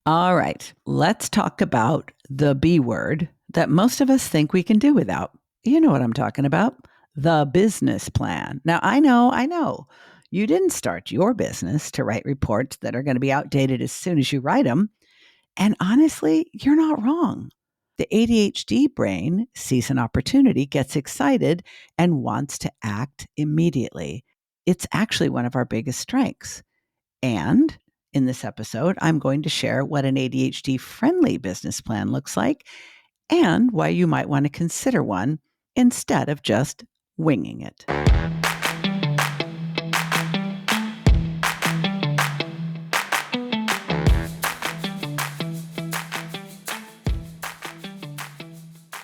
All right, let's talk about the B word that most of us think we can do without. You know what I'm talking about, the business plan. Now, I know, you didn't start your business to write reports that are going to be outdated as soon as you write them. And honestly, you're not wrong. The ADHD brain sees an opportunity, gets excited, and wants to act immediately. It's actually one of our biggest strengths. And in this episode, I'm going to share what an ADHD friendly business plan looks like and why you might want to consider one instead of just winging it.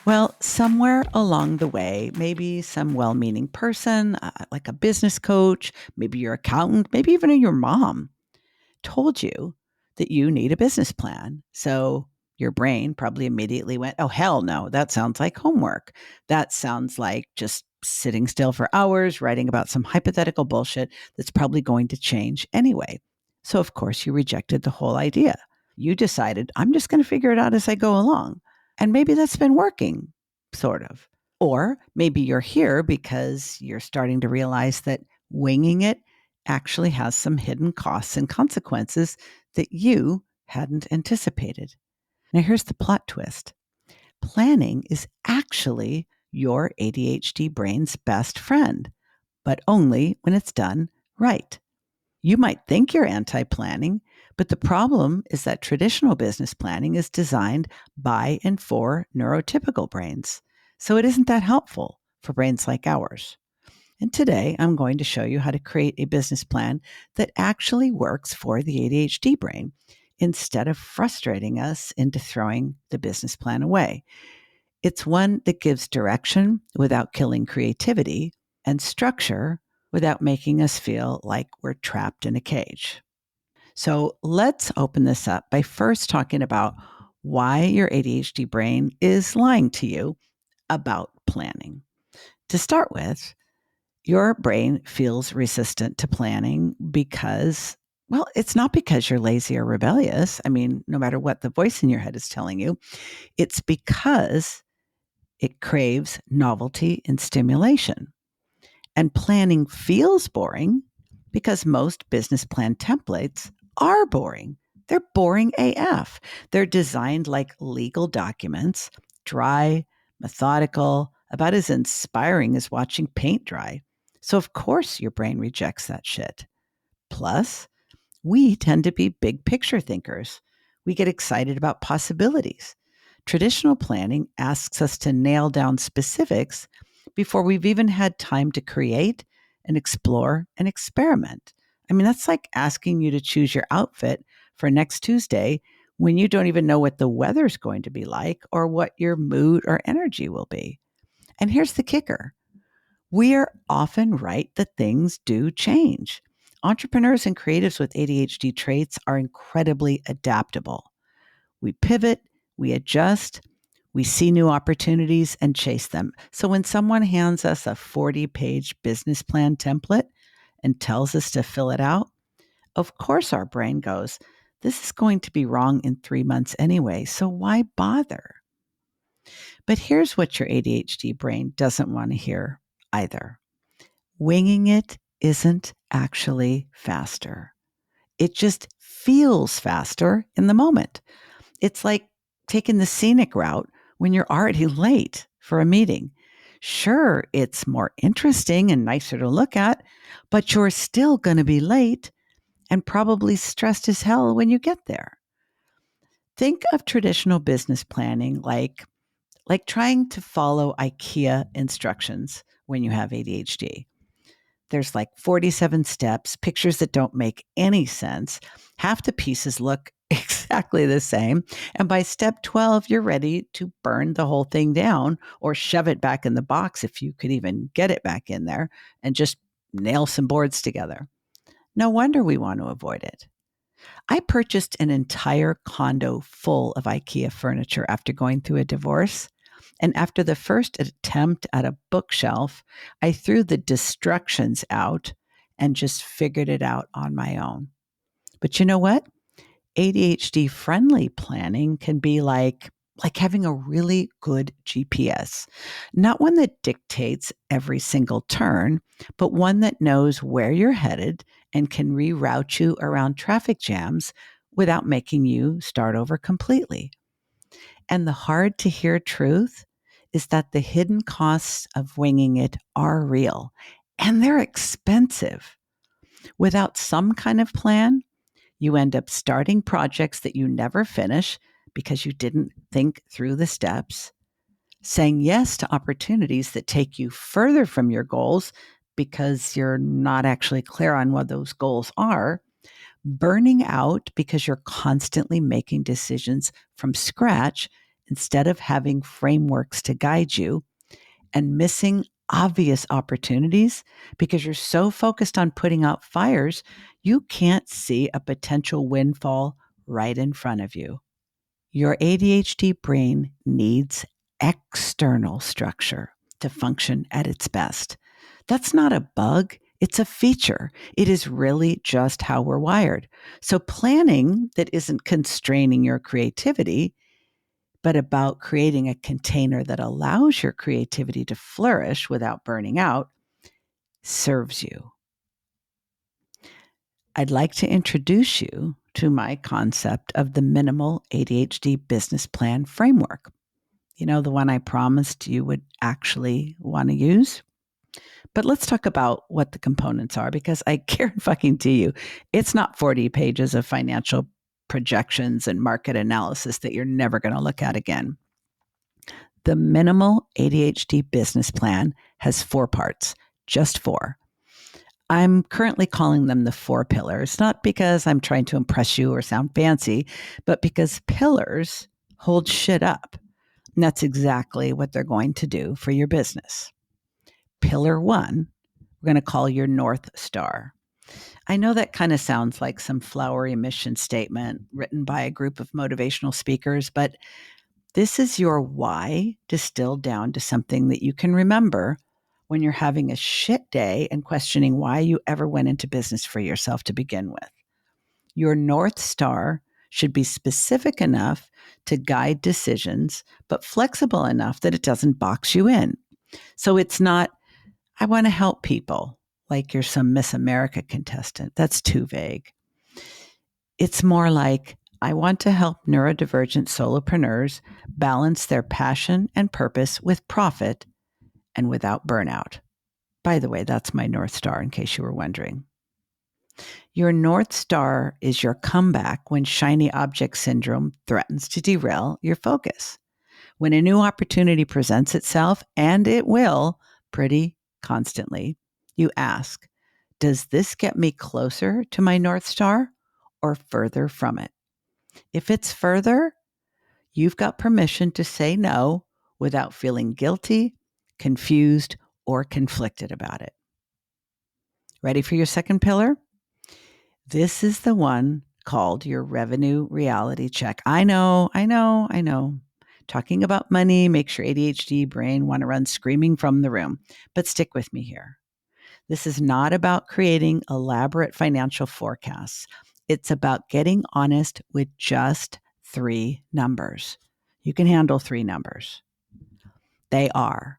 Well, somewhere along the way, maybe some well meaning person, like a business coach, maybe your accountant, maybe even your mom, told you that you need a business plan. So your brain probably immediately went, oh, hell no, that sounds like homework. That sounds like just sitting still for hours, writing about some hypothetical bullshit that's probably going to change anyway. So, of course, you rejected the whole idea. You decided, I'm just going to figure it out as I go along. And maybe that's been working, sort of. Or maybe you're here because you're starting to realize that winging it actually has some hidden costs and consequences that you hadn't anticipated. Now, here's the plot twist: planning is actually your ADHD brain's best friend, but only when it's done right. You might think you're anti planning, but the problem is that traditional business planning is designed by and for neurotypical brains. So it isn't that helpful for brains like ours. And today I'm going to show you how to create a business plan that actually works for the ADHD brain instead of frustrating us into throwing the business plan away. It's one that gives direction without killing creativity and structure without making us feel like we're trapped in a cage. So let's open this up by first talking about why your ADHD brain is lying to you about planning. To start with, your brain feels resistant to planning because, well, it's not because you're lazy or rebellious. I mean, no matter what the voice in your head is telling you, it's because it craves novelty and stimulation. And planning feels boring because most business plan templates are boring. They're boring AF. They're designed like legal documents, dry, methodical, about as inspiring as watching paint dry. So, of course, your brain rejects that shit. Plus, we tend to be big picture thinkers. We get excited about possibilities. Traditional planning asks us to nail down specifics before we've even had time to create and explore and experiment. I mean, that's like asking you to choose your outfit for next Tuesday when you don't even know what the weather's going to be like or what your mood or energy will be. And here's the kicker: we are often right that things do change. Entrepreneurs and creatives with ADHD traits are incredibly adaptable. We pivot, we adjust, we see new opportunities and chase them. So when someone hands us a 40-page business plan template and tells us to fill it out, of course our brain goes, this is going to be wrong in 3 months anyway, so why bother? But here's what your ADHD brain doesn't want to hear either: winging it isn't actually faster. It just feels faster in the moment. It's like taking the scenic route when you're already late for a meeting. Sure, it's more interesting and nicer to look at, but you're still going to be late and probably stressed as hell when you get there. Think of traditional business planning like trying to follow IKEA instructions when you have ADHD. There's like 47 steps, pictures that don't make any sense. Half the pieces look exactly the same. And by step 12, you're ready to burn the whole thing down or shove it back in the box if you could even get it back in there and just nail some boards together. No wonder we want to avoid it. I purchased an entire condo full of IKEA furniture after going through a divorce. And after the first attempt at a bookshelf, I threw the destructions out and just figured it out on my own. But you know what? ADHD friendly planning can be like having a really good GPS, not one that dictates every single turn, but one that knows where you're headed and can reroute you around traffic jams without making you start over completely. And the hard to hear truth is that the hidden costs of winging it are real and they're expensive. Without some kind of plan, you end up starting projects that you never finish because you didn't think through the steps, saying yes to opportunities that take you further from your goals because you're not actually clear on what those goals are, burning out because you're constantly making decisions from scratch instead of having frameworks to guide you, and missing obvious opportunities because you're so focused on putting out fires, you can't see a potential windfall right in front of you. Your ADHD brain needs external structure to function at its best. That's not a bug, it's a feature. It is really just how we're wired. So, planning that isn't constraining your creativity, but about creating a container that allows your creativity to flourish without burning out, serves you. I'd like to introduce you to my concept of the minimal ADHD business plan framework. You know, the one I promised you would actually want to use. But let's talk about what the components are, because I guarantee you, it's not 40 pages of financial projections and market analysis that you're never going to look at again. The minimal ADHD business plan has 4 parts, just 4. I'm currently calling them the 4 pillars, not because I'm trying to impress you or sound fancy, but because pillars hold shit up. And that's exactly what they're going to do for your business. Pillar 1, we're going to call your North Star. I know that kind of sounds like some flowery mission statement written by a group of motivational speakers, but this is your why distilled down to something that you can remember when you're having a shit day and questioning why you ever went into business for yourself to begin with. Your North Star should be specific enough to guide decisions, but flexible enough that it doesn't box you in. So it's not, I want to help people like you're some Miss America contestant. That's too vague. It's more like, I want to help neurodivergent solopreneurs balance their passion and purpose with profit and without burnout. By the way, that's my North Star, in case you were wondering. Your North Star is your comeback when shiny object syndrome threatens to derail your focus. When a new opportunity presents itself, and it will pretty constantly, you ask, does this get me closer to my North Star or further from it? If it's further, you've got permission to say no without feeling guilty, confused, or conflicted about it. Ready for your second pillar? This is the one called your revenue reality check. I know. Talking about money makes your ADHD brain want to run screaming from the room, but stick with me here. This is not about creating elaborate financial forecasts. It's about getting honest with just 3 numbers. You can handle 3 numbers. They are,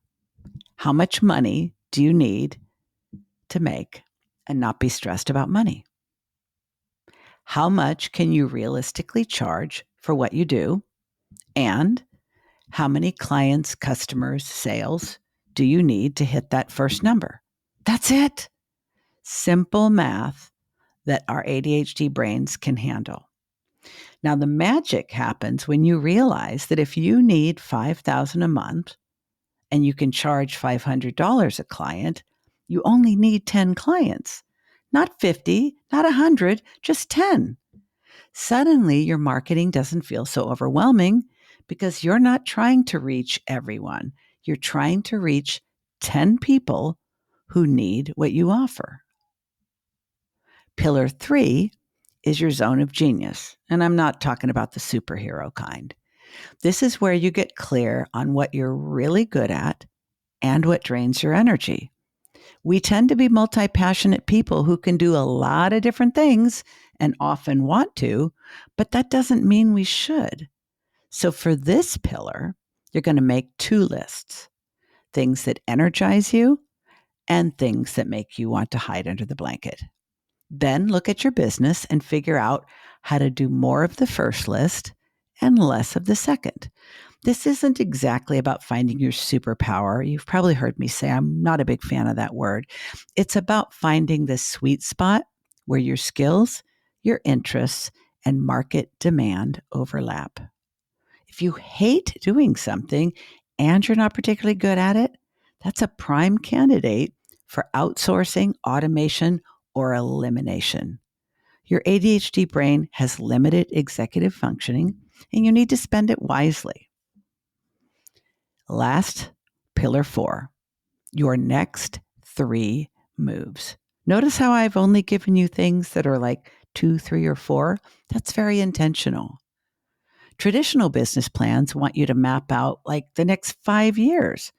how much money do you need to make and not be stressed about money? How much can you realistically charge for what you do? And how many clients, customers, sales do you need to hit that first number? That's it. Simple math that our ADHD brains can handle. Now, the magic happens when you realize that if you need $5,000 a month and you can charge $500 a client, you only need 10 clients, not 50, not 100, just 10. Suddenly, your marketing doesn't feel so overwhelming because you're not trying to reach everyone. You're trying to reach 10 people who need what you offer. Pillar 3 is your zone of genius. And I'm not talking about the superhero kind. This is where you get clear on what you're really good at and what drains your energy. We tend to be multi-passionate people who can do a lot of different things and often want to, but that doesn't mean we should. So for this pillar, you're going to make 2 lists: things that energize you and things that make you want to hide under the blanket. Then look at your business and figure out how to do more of the first list and less of the second. This isn't exactly about finding your superpower. You've probably heard me say I'm not a big fan of that word. It's about finding the sweet spot where your skills, your interests, and market demand overlap. If you hate doing something and you're not particularly good at it, that's a prime candidate for outsourcing, automation, or elimination. Your ADHD brain has limited executive functioning, and you need to spend it wisely. Last, pillar 4, your next 3 moves. Notice how I've only given you things that are like 2, 3, or 4? That's very intentional. Traditional business plans want you to map out like the next 5 years.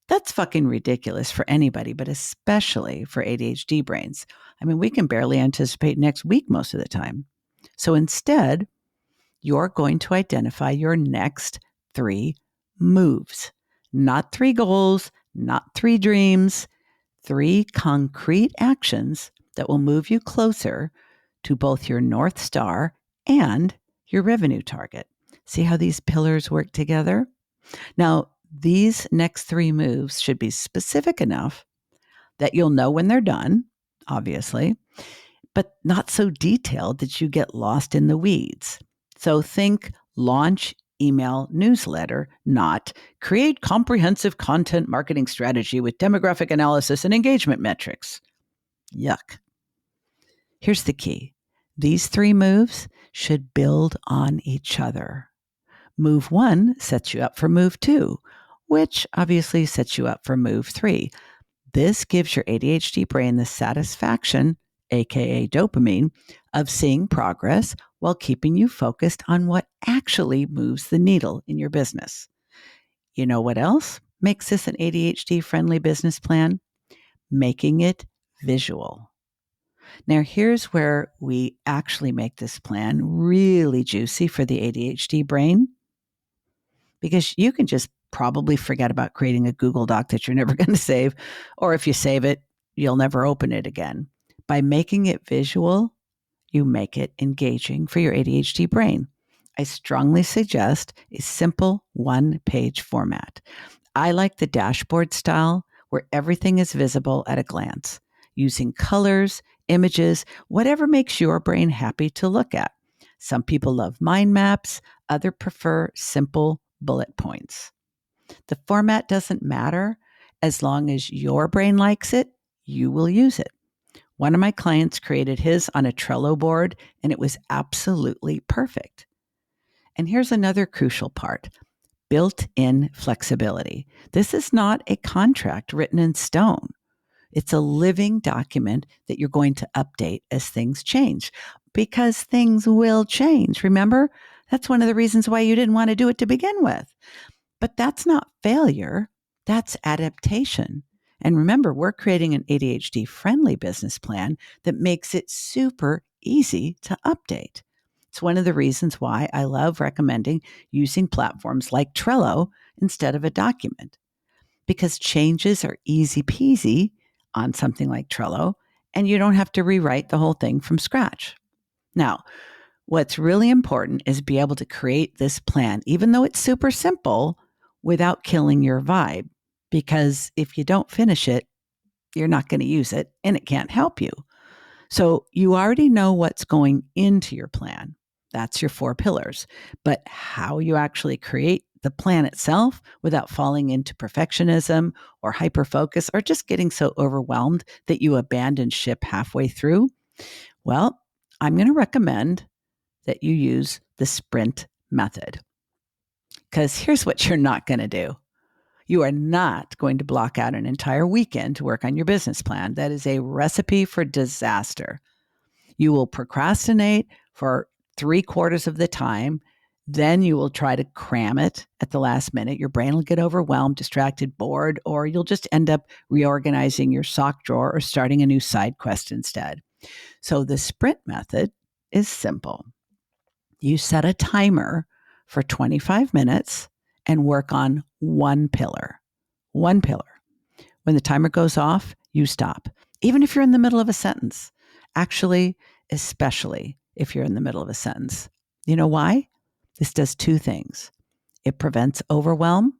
That's fucking ridiculous for anybody, but especially for ADHD brains. I mean, we can barely anticipate next week most of the time. So instead, you're going to identify your next 3 moves, not 3 goals, not 3 dreams, 3 concrete actions that will move you closer to both your North Star and your revenue target. See how these pillars work together? Now, these next 3 moves should be specific enough that you'll know when they're done, obviously, but not so detailed that you get lost in the weeds. So think launch email newsletter, not create comprehensive content marketing strategy with demographic analysis and engagement metrics. Yuck. Here's the key. These 3 moves should build on each other. Move 1 sets you up for move 2, which obviously sets you up for move 3. This gives your ADHD brain the satisfaction, aka dopamine, of seeing progress while keeping you focused on what actually moves the needle in your business. You know what else makes this an ADHD-friendly business plan? Making it visual. Now, here's where we actually make this plan really juicy for the ADHD brain, because you can just probably forget about creating a Google Doc that you're never going to save, or if you save it, you'll never open it again. By making it visual, you make it engaging for your ADHD brain. I strongly suggest a simple 1-page format. I like the dashboard style where everything is visible at a glance, using colors, images, whatever makes your brain happy to look at. Some people love mind maps, others prefer simple bullet points. The format doesn't matter. As long as your brain likes it, you will use it. One of my clients created his on a Trello board, and it was absolutely perfect. And here's another crucial part: built-in flexibility. This is not a contract written in stone. It's a living document that you're going to update as things change, because things will change. Remember, that's one of the reasons why you didn't want to do it to begin with. But that's not failure. That's adaptation. And remember, we're creating an ADHD-friendly business plan that makes it super easy to update. It's one of the reasons why I love recommending using platforms like Trello instead of a document, because changes are easy peasy on something like Trello, and you don't have to rewrite the whole thing from scratch. Now, what's really important is be able to create this plan, even though it's super simple, without killing your vibe. Because if you don't finish it, you're not going to use it and it can't help you. So you already know what's going into your plan. That's your 4 pillars. But how you actually create the plan itself without falling into perfectionism or hyperfocus or just getting so overwhelmed that you abandon ship halfway through, well, I'm going to recommend that you use the sprint method. Because here's what you're not going to do. You are not going to block out an entire weekend to work on your business plan. That is a recipe for disaster. You will procrastinate for 3/4 of the time. Then you will try to cram it at the last minute. Your brain will get overwhelmed, distracted, bored, or you'll just end up reorganizing your sock drawer or starting a new side quest instead. So the sprint method is simple. You set a timer for 25 minutes and work on one pillar. One pillar. When the timer goes off, you stop, even if you're in the middle of a sentence. Actually, especially if you're in the middle of a sentence. You know why? This does two things. It prevents overwhelm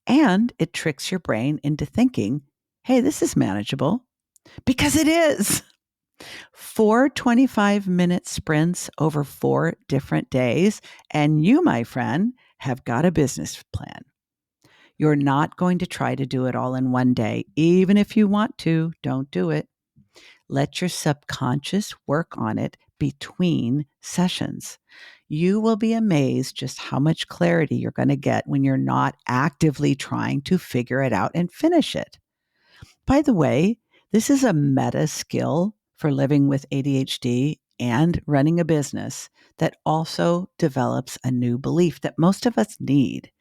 and it tricks your brain into thinking, hey, this is manageable, because it is. 4 25-minute sprints over 4 different days, and you, my friend, have got a business plan. You're not going to try to do it all in one day. Even if you want to, don't do it. Let your subconscious work on it between sessions. You will be amazed just how much clarity you're going to get when you're not actively trying to figure it out and finish it. By the way, this is a meta skill for living with ADHD and running a business that also develops a new belief that most of us need.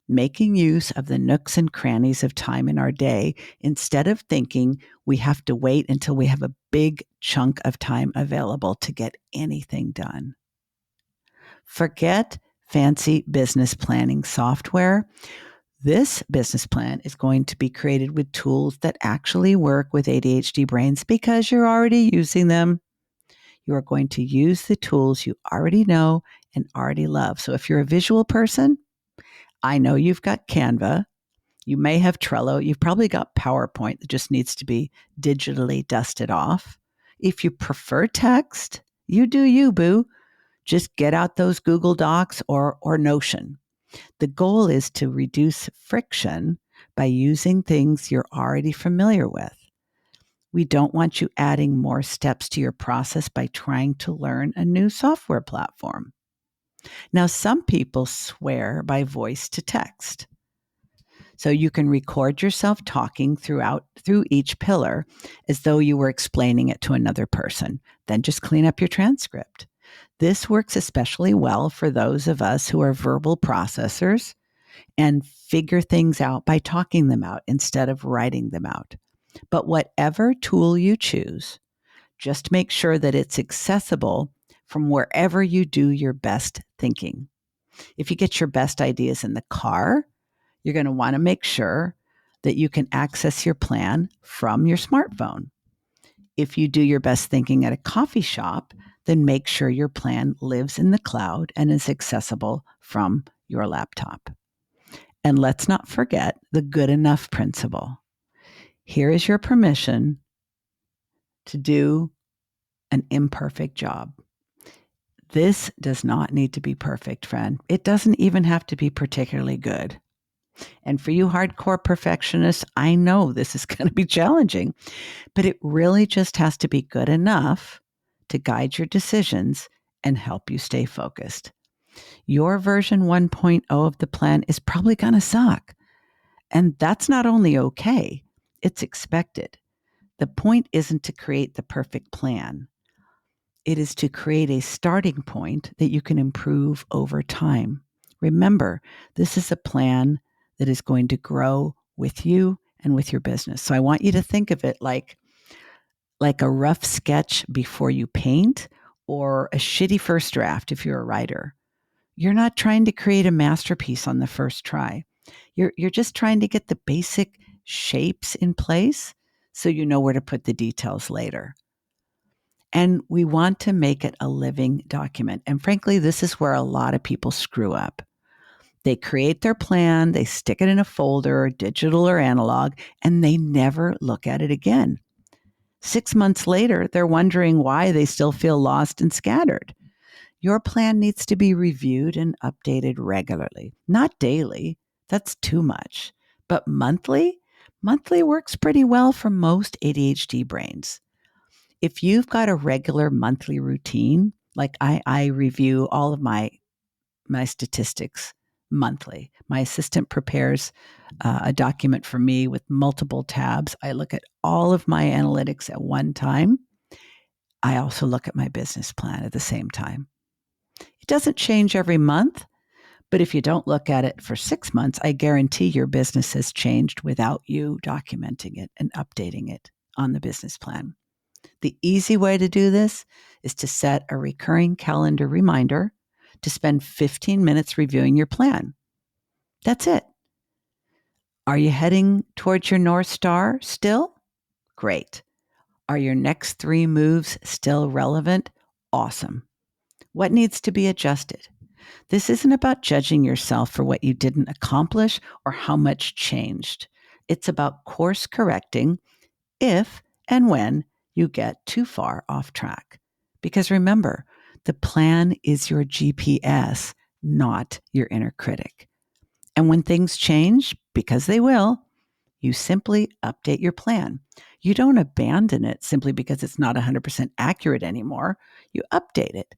Making use of the nooks and crannies of time in our day instead of thinking we have to wait until we have a big chunk of time available to get anything done. Forget fancy business planning software. This business plan is going to be created with tools that actually work with ADHD brains because you're already using them. You are going to use the tools you already know and already love. So if you're a visual person, I know you've got Canva. You may have Trello. You've probably got PowerPoint that just needs to be digitally dusted off. If you prefer text, you do you, boo. Just get out those Google Docs or Notion. The goal is to reduce friction by using things you're already familiar with. We don't want you adding more steps to your process by trying to learn a new software platform. Now, some people swear by voice to text. So you can record yourself talking through each pillar as though you were explaining it to another person. Then just clean up your transcript. This works especially well for those of us who are verbal processors and figure things out by talking them out instead of writing them out. But whatever tool you choose, just make sure that it's accessible from wherever you do your best thinking. If you get your best ideas in the car, you're going to want to make sure that you can access your plan from your smartphone. If you do your best thinking at a coffee shop, then make sure your plan lives in the cloud and is accessible from your laptop. And let's not forget the good enough principle. Here is your permission to do an imperfect job. This does not need to be perfect, friend. It doesn't even have to be particularly good. And for you hardcore perfectionists, I know this is going to be challenging, but it really just has to be good enough to guide your decisions and help you stay focused. Your version 1.0 of the plan is probably going to suck. And that's not only okay, it's expected. The point isn't to create the perfect plan. It is to create a starting point that you can improve over time. Remember, this is a plan that is going to grow with you and with your business. So I want you to think of it like a rough sketch before you paint, or a shitty first draft if you're a writer. You're not trying to create a masterpiece on the first try. You're just trying to get the basic shapes in place so you know where to put the details later. And we want to make it a living document. And frankly, this is where a lot of people screw up. They create their plan, they stick it in a folder, digital or analog, and they never look at it again. 6 months later, they're wondering why they still feel lost and scattered. Your plan needs to be reviewed and updated regularly, not daily. That's too much. But monthly works pretty well for most ADHD brains. If you've got a regular monthly routine, like I review all of my statistics monthly. My assistant prepares a document for me with multiple tabs. I look at all of my analytics at one time. I also look at my business plan at the same time. It doesn't change every month, But if you don't look at it for 6 months, I guarantee your business has changed without you documenting it and updating it on the business plan. The easy way to do this is to set a recurring calendar reminder to spend 15 minutes reviewing your plan. That's it. Are you heading towards your North Star still? Great. Are your next 3 moves still relevant? Awesome. What needs to be adjusted? This isn't about judging yourself for what you didn't accomplish or how much changed. It's about course correcting if and when you get too far off track. Because remember, the plan is your GPS, not your inner critic. And when things change, because they will, you simply update your plan. You don't abandon it simply because it's not 100% accurate anymore. You update it.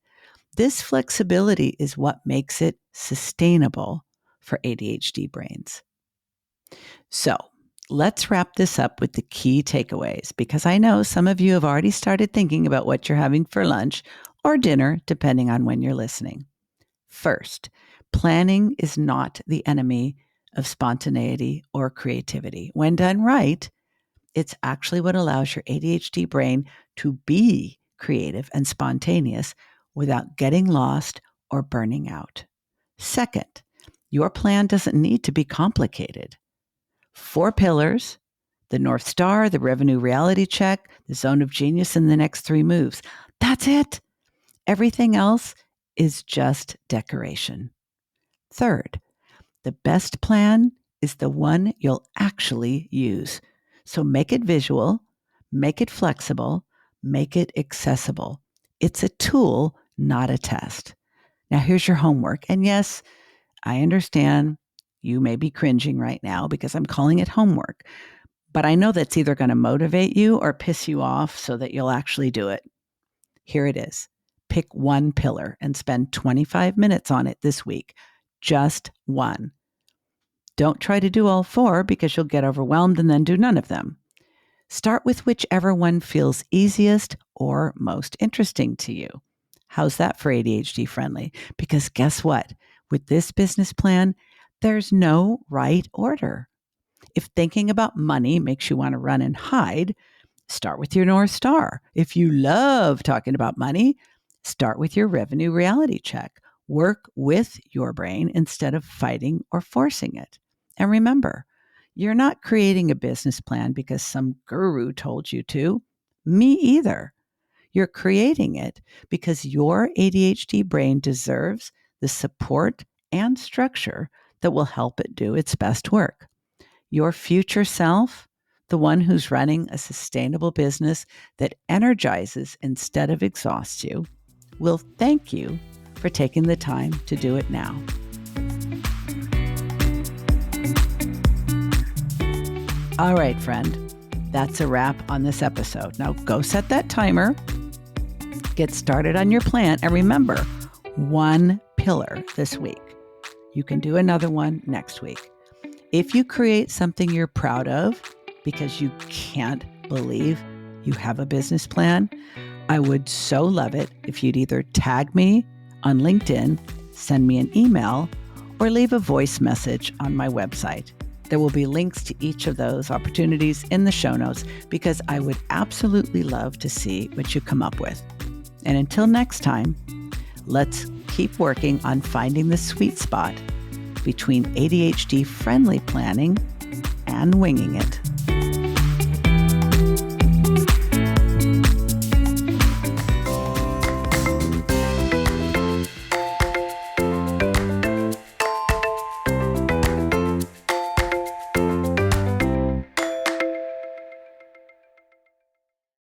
This flexibility is what makes it sustainable for ADHD brains. So let's wrap this up with the key takeaways, because I know some of you have already started thinking about what you're having for lunch or dinner, depending on when you're listening. First, planning is not the enemy of spontaneity or creativity. When done right, it's actually what allows your ADHD brain to be creative and spontaneous without getting lost or burning out. Second, your plan doesn't need to be complicated. 4 pillars: the North Star, the revenue reality check, the zone of genius, and the next 3 moves. That's it. Everything else is just decoration. Third, the best plan is the one you'll actually use. So make it visual, make it flexible, make it accessible. It's a tool, not a test. Now here's your homework. And yes, I understand you may be cringing right now because I'm calling it homework, but I know that's either going to motivate you or piss you off so that you'll actually do it. Here it is. Pick one pillar and spend 25 minutes on it this week. Just one. Don't try to do all 4 because you'll get overwhelmed and then do none of them. Start with whichever one feels easiest or most interesting to you. How's that for ADHD friendly? Because guess what? With this business plan, there's no right order. If thinking about money makes you want to run and hide, start with your North Star. If you love talking about money, start with your revenue reality check. Work with your brain instead of fighting or forcing it. And remember, you're not creating a business plan because some guru told you to. Me either. You're creating it because your ADHD brain deserves the support and structure that will help it do its best work. Your future self, the one who's running a sustainable business that energizes instead of exhausts you, will thank you for taking the time to do it now. All right, friend, that's a wrap on this episode. Now go set that timer, get started on your plan, and remember, 1 pillar this week. You can do another one next week. If you create something you're proud of because you can't believe you have a business plan, I would so love it if you'd either tag me on LinkedIn, send me an email, or leave a voice message on my website. There will be links to each of those opportunities in the show notes because I would absolutely love to see what you come up with. And until next time, let's keep working on finding the sweet spot between ADHD-friendly planning and winging it.